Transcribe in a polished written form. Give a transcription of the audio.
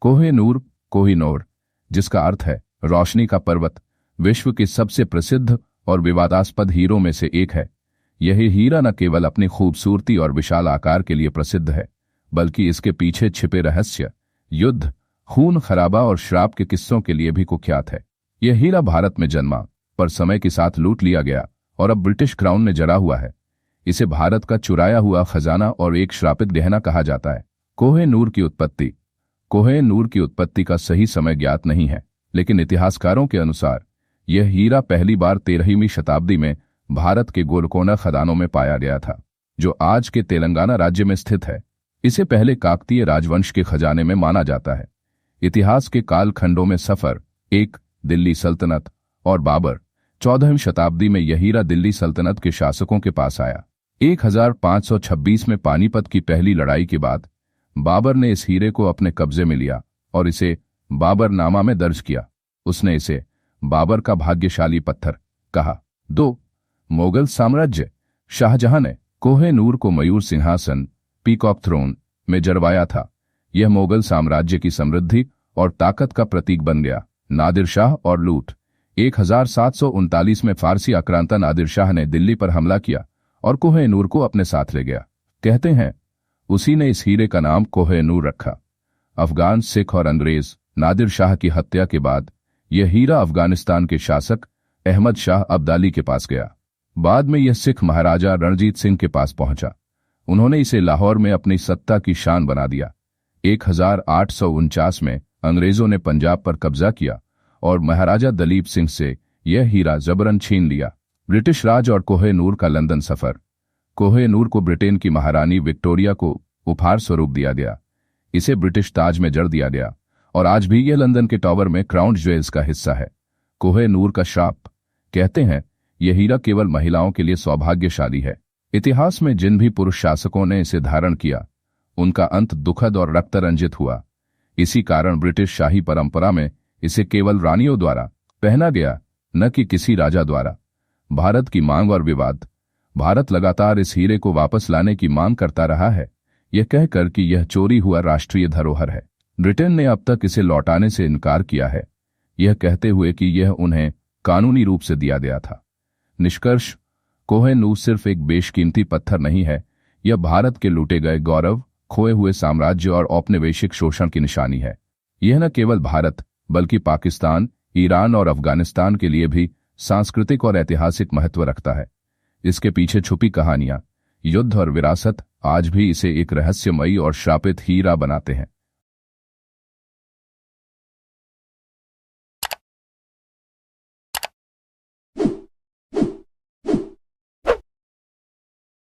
कोह-ए-नूर, कोहिनूर, जिसका अर्थ है रोशनी का पर्वत, विश्व के सबसे प्रसिद्ध और विवादास्पद हीरों में से एक है। यह हीरा न केवल अपनी खूबसूरती और विशाल आकार के लिए प्रसिद्ध है, बल्कि इसके पीछे छिपे रहस्य, युद्ध, खून खराबा और श्राप के किस्सों के लिए भी कुख्यात है। यह हीरा भारत में जन्मा, पर समय के साथ लूट लिया गया और अब ब्रिटिश क्राउन में जड़ा हुआ है। इसे भारत का चुराया हुआ खजाना और एक श्रापित गहना कहा जाता है। कोह-ए-नूर की उत्पत्ति। कोह-ए-नूर की उत्पत्ति का सही समय ज्ञात नहीं है, लेकिन इतिहासकारों के अनुसार यह हीरा पहली बार 13वीं शताब्दी में भारत के गोलकोंडा खदानों में पाया गया था, जो आज के तेलंगाना राज्य में स्थित है। इसे पहले काकतीय राजवंश के खजाने में माना जाता है। इतिहास के कालखंडों में सफर 1, दिल्ली सल्तनत, और बाबर 14वीं शताब्दी में यह हीरा दिल्ली सल्तनत के शासकों के पास आया। 1526 में पानीपत की पहली लड़ाई के बाद बाबर ने इस हीरे को अपने कब्जे में लिया और इसे बाबरनामा में दर्ज किया। उसने इसे बाबर का भाग्यशाली पत्थर कहा। 2, मुगल साम्राज्य। शाहजहां ने कोह-ए-नूर को मयूर सिंहासन, पीकॉक थ्रोन, में जड़वाया था। यह मुगल साम्राज्य की समृद्धि और ताकत का प्रतीक बन गया। नादिर शाह और लूट। 1739 में फारसी आक्रांता नादिर शाह ने दिल्ली पर हमला किया और कोह-ए-नूर को अपने साथ ले गया। कहते हैं उसी ने इस हीरे का नाम कोह-ए-नूर रखा। अफगान, सिख और अंग्रेज नादिर शाह की हत्या के बाद यह हीरा अफगानिस्तान के शासक अहमद शाह अब्दाली के पास गया। बाद में यह सिख महाराजा रणजीत सिंह के पास पहुंचा। उन्होंने इसे लाहौर में अपनी सत्ता की शान बना दिया। 1849 में अंग्रेजों ने पंजाब पर कब्जा किया और महाराजा दलीप सिंह से यह हीरा जबरन छीन लिया। ब्रिटिश राज और कोह-ए-नूर का लंदन सफर। कोह-ए-नूर को ब्रिटेन की महारानी विक्टोरिया को उपहार स्वरूप दिया गया। इसे ब्रिटिश ताज में जड़ दिया गया और आज भी यह लंदन के टॉवर में क्राउन ज्वेल्स का हिस्सा है। कोह-ए-नूर का श्राप। कहते हैं यह हीरा केवल महिलाओं के लिए सौभाग्यशाली है। इतिहास में जिन भी पुरुष शासकों ने इसे धारण किया, उनका अंत दुखद और रक्तरंजित हुआ। इसी कारण ब्रिटिश शाही परंपरा में इसे केवल रानियों द्वारा पहना गया, न कि किसी राजा द्वारा। भारत की मांग और विवाद। भारत लगातार इस हीरे को वापस लाने की मांग करता रहा है, यह कहकर कि यह चोरी हुआ राष्ट्रीय धरोहर है। ब्रिटेन ने अब तक इसे लौटाने से इनकार किया है, यह कहते हुए कि यह उन्हें कानूनी रूप से दिया गया था। निष्कर्ष, कोह-ए-नूर सिर्फ एक बेशकीमती पत्थर नहीं है, यह भारत के लूटे गए गौरव, खोए हुए साम्राज्य और औपनिवेशिक शोषण की निशानी है। यह न केवल भारत बल्कि पाकिस्तान, ईरान और अफगानिस्तान के लिए भी सांस्कृतिक और ऐतिहासिक महत्व रखता है। इसके पीछे छुपी कहानियां, युद्ध और विरासत आज भी इसे एक रहस्यमयी और श्रापित हीरा बनाते हैं।